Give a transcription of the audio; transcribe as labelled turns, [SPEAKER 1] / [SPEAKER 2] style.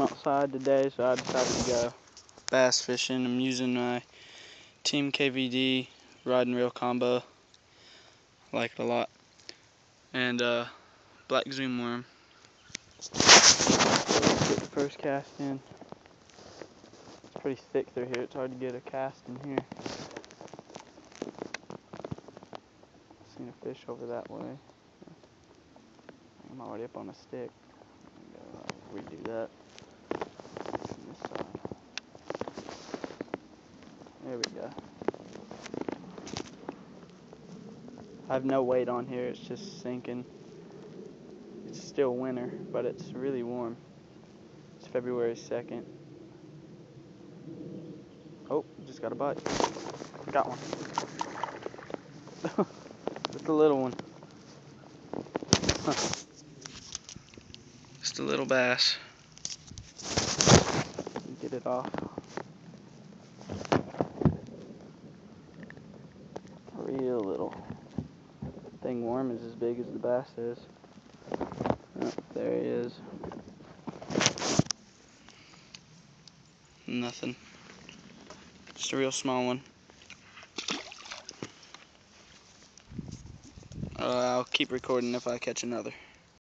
[SPEAKER 1] outside today, so I decided to go bass fishing. I'm using my Team KVD rod and reel combo. I like it a lot. And black zoom worm. So let's get the first cast in. It's pretty thick through here. It's hard to get a cast in here. Seen a fish over that way. I'm already up on a stick. I'll redo that. On this side. There we go. I have no weight on here. It's just sinking. It's still winter, but it's really warm. It's February 2nd. Oh, just got a bite. Got one. Just a little one. Huh. Just a little bass. Get it off. Real little. Thing worm is as big as the bass is. Oh, there he is. Nothing. Just a real small one. I'll keep recording if I catch another.